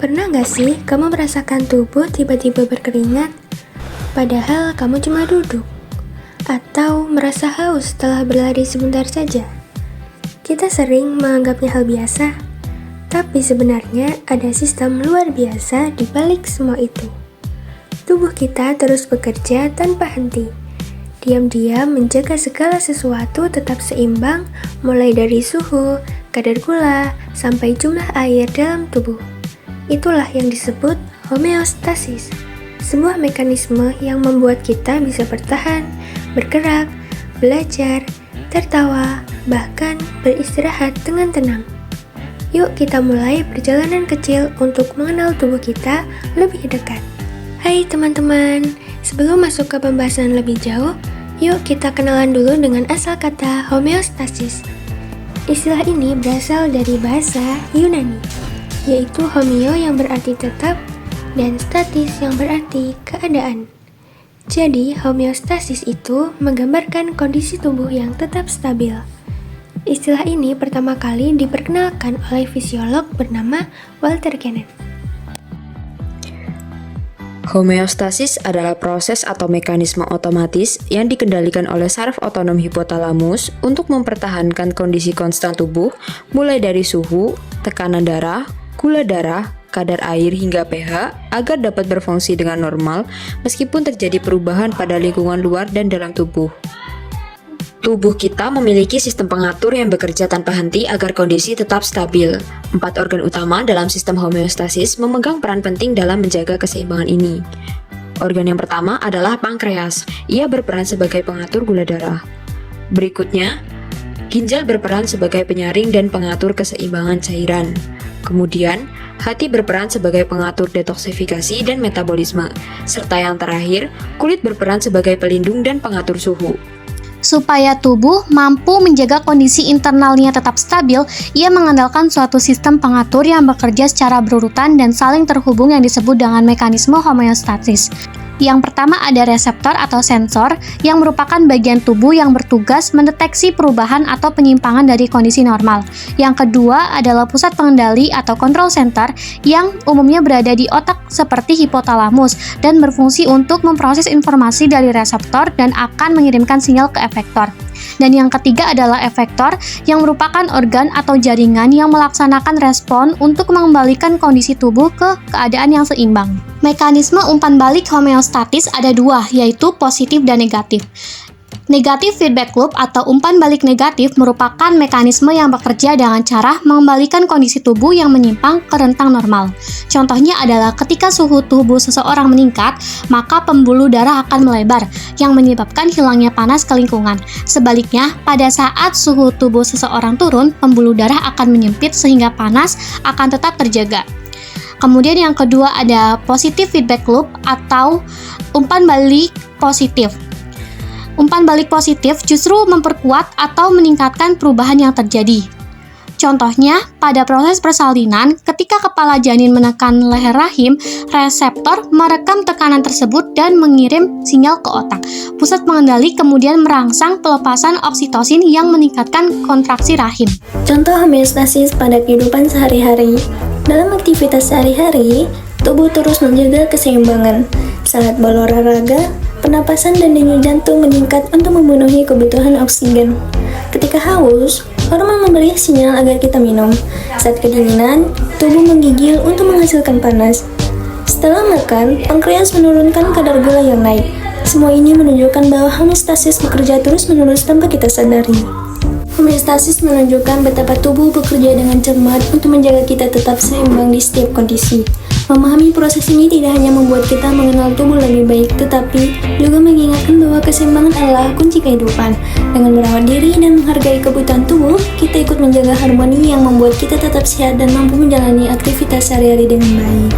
Pernah nggak sih kamu merasakan tubuh tiba-tiba berkeringat, padahal kamu cuma duduk? Atau merasa haus setelah berlari sebentar saja? Kita sering menganggapnya hal biasa, tapi sebenarnya ada sistem luar biasa di balik semua itu. Tubuh kita terus bekerja tanpa henti, diam-diam menjaga segala sesuatu tetap seimbang, mulai dari suhu, kadar gula, sampai jumlah air dalam tubuh. Itulah yang disebut homeostasis, sebuah mekanisme yang membuat kita bisa bertahan, bergerak, belajar, tertawa, bahkan beristirahat dengan tenang. Yuk kita mulai perjalanan kecil untuk mengenal tubuh kita lebih dekat. Hai teman-teman, sebelum masuk ke pembahasan lebih jauh, yuk kita kenalan dulu dengan asal kata homeostasis. Istilah ini berasal dari bahasa Yunani, yaitu homeo yang berarti tetap dan statis yang berarti keadaan. Jadi, homeostasis itu menggambarkan kondisi tubuh yang tetap stabil. Istilah ini pertama kali diperkenalkan oleh fisiolog bernama Walter Kenneth. Homeostasis adalah proses atau mekanisme otomatis yang dikendalikan oleh saraf otonom hipotalamus untuk mempertahankan kondisi konstan tubuh, mulai dari suhu, tekanan darah, gula darah, kadar air hingga pH agar dapat berfungsi dengan normal meskipun terjadi perubahan pada lingkungan luar dan dalam tubuh. Tubuh kita memiliki sistem pengatur yang bekerja tanpa henti agar kondisi tetap stabil. 4 organ utama dalam sistem homeostasis memegang peran penting dalam menjaga keseimbangan ini. Organ yang pertama adalah pankreas. Ia berperan sebagai pengatur gula darah. Berikutnya, ginjal berperan sebagai penyaring dan pengatur keseimbangan cairan. Kemudian, hati berperan sebagai pengatur detoksifikasi dan metabolisme. Serta yang terakhir, kulit berperan sebagai pelindung dan pengatur suhu. Supaya tubuh mampu menjaga kondisi internalnya tetap stabil, ia mengandalkan suatu sistem pengatur yang bekerja secara berurutan dan saling terhubung yang disebut dengan mekanisme homeostasis. Yang pertama ada reseptor atau sensor yang merupakan bagian tubuh yang bertugas mendeteksi perubahan atau penyimpangan dari kondisi normal. Yang kedua adalah pusat pengendali atau control center yang umumnya berada di otak seperti hipotalamus dan berfungsi untuk memproses informasi dari reseptor dan akan mengirimkan sinyal ke efektor. Dan yang ketiga adalah efektor yang merupakan organ atau jaringan yang melaksanakan respon untuk mengembalikan kondisi tubuh ke keadaan yang seimbang. Mekanisme umpan balik homeostatis ada dua, yaitu positif dan negatif. Negative feedback loop atau umpan balik negatif merupakan mekanisme yang bekerja dengan cara mengembalikan kondisi tubuh yang menyimpang ke rentang normal. Contohnya adalah ketika suhu tubuh seseorang meningkat, maka pembuluh darah akan melebar, yang menyebabkan hilangnya panas ke lingkungan. Sebaliknya, pada saat suhu tubuh seseorang turun, pembuluh darah akan menyempit sehingga panas akan tetap terjaga. Kemudian yang kedua ada positive feedback loop atau umpan balik positif. Umpan balik positif justru memperkuat atau meningkatkan perubahan yang terjadi. Contohnya, pada proses persalinan, ketika kepala janin menekan leher rahim, reseptor merekam tekanan tersebut dan mengirim sinyal ke otak. Pusat pengendali kemudian merangsang pelepasan oksitosin yang meningkatkan kontraksi rahim. Contoh homeostasis pada kehidupan sehari-hari. Dalam aktivitas sehari-hari, tubuh terus menjaga keseimbangan. Saat berolahraga, pernapasan dan denyut jantung meningkat untuk memenuhi kebutuhan oksigen. Ketika haus, hormon memberi sinyal agar kita minum. Saat kedinginan, tubuh menggigil untuk menghasilkan panas. Setelah makan, pankreas menurunkan kadar gula yang naik. Semua ini menunjukkan bahwa homeostasis bekerja terus-menerus tanpa kita sadari. Homeostasis menunjukkan betapa tubuh bekerja dengan cermat untuk menjaga kita tetap seimbang di setiap kondisi. Memahami proses ini tidak hanya membuat kita mengenal tubuh lebih baik, tetapi juga mengingatkan bahwa keseimbangan adalah kunci kehidupan. Dengan merawat diri dan menghargai kebutuhan tubuh, kita ikut menjaga harmoni yang membuat kita tetap sehat dan mampu menjalani aktivitas sehari-hari dengan baik.